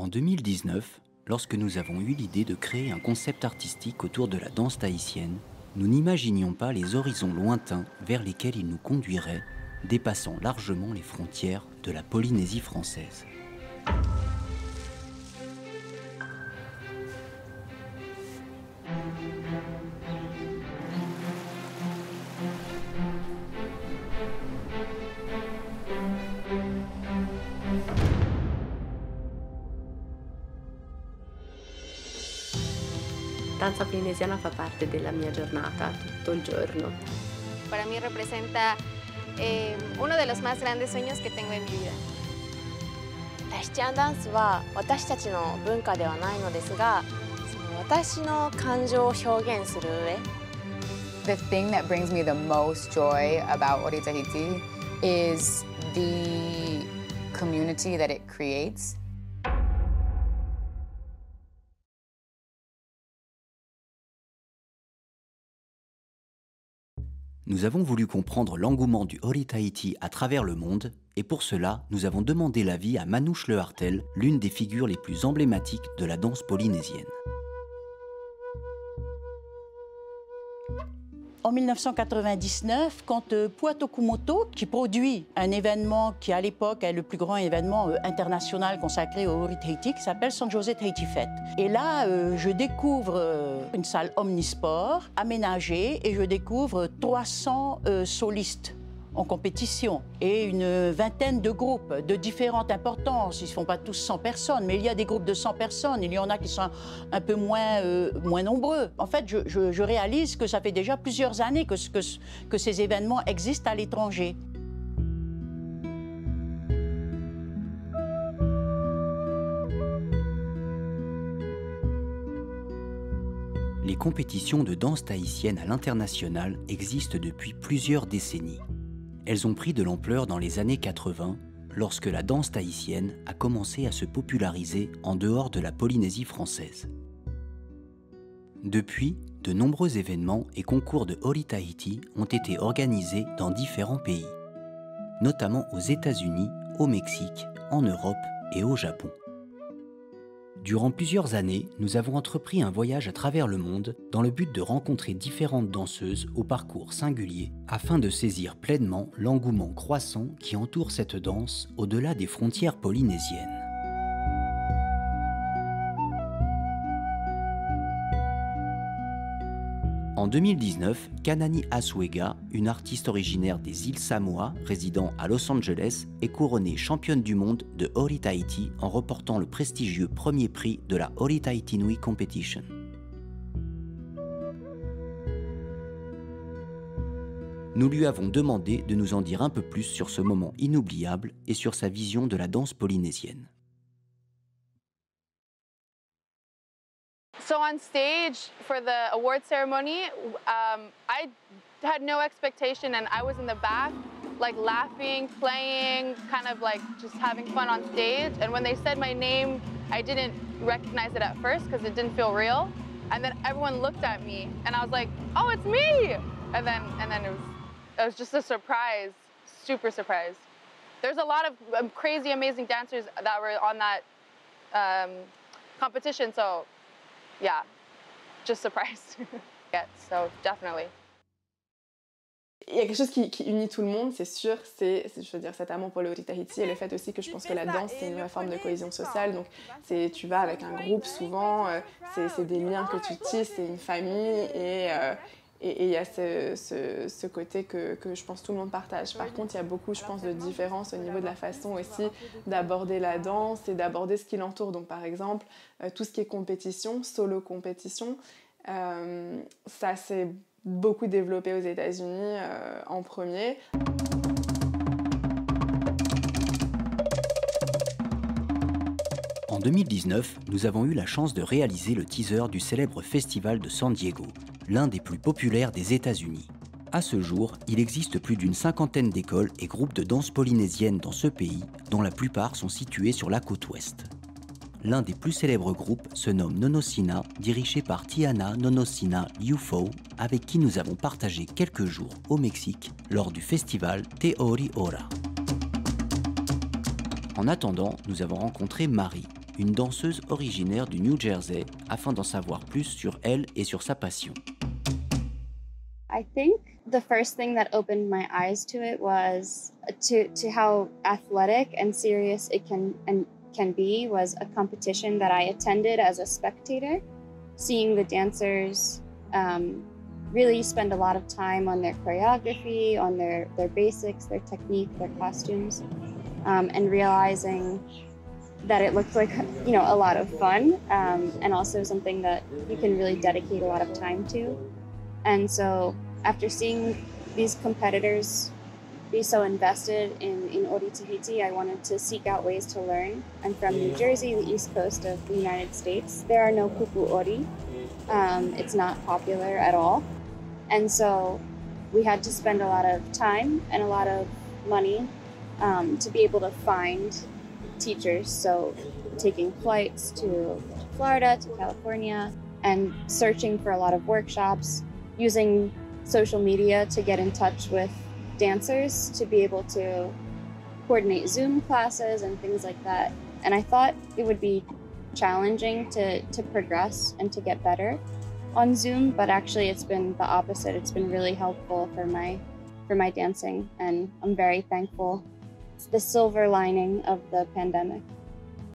En 2019, lorsque nous avons eu l'idée de créer un concept artistique autour de la danse tahitienne, nous n'imaginions pas les horizons lointains vers lesquels il nous conduirait, dépassant largement les frontières de la Polynésie française. Danza polinesiana fa parte della mia giornata, tutto il giorno. Para mí representa uno de los más grandes sueños que tengo en mi vida. タヒチアンダンスは私たちの文化ではないのですが、私の感情を表現する上。The thing that brings me the most joy about Ori Tahiti is the community that it creates. Nous avons voulu comprendre l'engouement du Ori Tahiti à travers le monde, et pour cela, nous avons demandé l'avis à Manouche Lehartel, l'une des figures les plus emblématiques de la danse polynésienne. En 1999, quand Puato Kumoto, qui produit un événement qui à l'époque est le plus grand événement international consacré au Ori Tahiti, qui s'appelle San José Tahiti Fête. Et là, je découvre une salle omnisport aménagée et je découvre 300 solistes en compétition et une vingtaine de groupes de différentes importances. Ils ne font pas tous 100 personnes, mais il y a des groupes de 100 personnes. Il y en a qui sont un peu moins nombreux. En fait, je réalise que ça fait déjà plusieurs années que ces événements existent à l'étranger. Les compétitions de danse tahitienne à l'international existent depuis plusieurs décennies. Elles ont pris de l'ampleur dans les années 80, lorsque la danse tahitienne a commencé à se populariser en dehors de la Polynésie française. Depuis, de nombreux événements et concours de Ori Tahiti ont été organisés dans différents pays, notamment aux États-Unis, au Mexique, en Europe et au Japon. Durant plusieurs années, nous avons entrepris un voyage à travers le monde dans le but de rencontrer différentes danseuses au parcours singulier afin de saisir pleinement l'engouement croissant qui entoure cette danse au-delà des frontières polynésiennes. En 2019, Kanani Asuega, une artiste originaire des îles Samoa, résidant à Los Angeles, est couronnée championne du monde de Ori Tahiti en remportant le prestigieux premier prix de la Ori Tahiti Nui Competition. Nous lui avons demandé de nous en dire un peu plus sur ce moment inoubliable et sur sa vision de la danse polynésienne. So on stage for the award ceremony, I had no expectation and I was in the back, like laughing, playing, kind of like just having fun on stage. And when they said my name, I didn't recognize it at first because it didn't feel real. And then everyone looked at me and I was like, oh, it's me! And then it was just a surprise, super surprise. There's a lot of crazy, amazing dancers that were on that competition, so yeah, just surprised. Yeah, so definitely. Il y a quelque chose qui unit tout le monde, c'est sûr, je veux dire, cet amour pour le Ori Tahiti et le fait aussi que je pense que la danse, c'est une vraie forme de cohésion sociale. Donc, tu vas avec un groupe souvent, c'est des liens que tu tisses, c'est une famille et il y a ce côté que je pense tout le monde partage. Par contre, il y a beaucoup, je pense, de différences au niveau de la façon aussi d'aborder la danse et d'aborder ce qui l'entoure. Donc, par exemple, tout ce qui est compétition, solo compétition, ça s'est beaucoup développé aux États-Unis en premier. En 2019, nous avons eu la chance de réaliser le teaser du célèbre festival de San Diego, l'un des plus populaires des États-Unis. À ce jour, il existe plus d'une cinquantaine d'écoles et groupes de danse polynésienne dans ce pays, dont la plupart sont situés sur la côte ouest. L'un des plus célèbres groupes se nomme Nonosina, dirigé par Tiana Nonosina Ufo, avec qui nous avons partagé quelques jours au Mexique lors du festival Te Ori Ora. En attendant, nous avons rencontré Marie, une danseuse originaire du New Jersey, afin d'en savoir plus sur elle et sur sa passion. I think the first thing that opened my eyes to it was to how athletic and serious it can be was a competition that I attended as a spectator, seeing the dancers really spend a lot of time on their choreography, on their basics, their technique, their costumes, and realizing that it looked like, you know, a lot of fun, and also something that you can really dedicate a lot of time to. And so after seeing these competitors be so invested in Ori Tahiti, I wanted to seek out ways to learn. I'm from New Jersey, the east coast of the United States. There are no pupu ori. It's not popular at all. And so we had to spend a lot of time and a lot of money to be able to find teachers. So taking flights to Florida, to California, and searching for a lot of workshops, using social media to get in touch with dancers to be able to coordinate Zoom classes and things like that. And I thought it would be challenging to progress and to get better on Zoom, but actually it's been the opposite. It's been really helpful for my dancing, and I'm very thankful. It's the silver lining of the pandemic.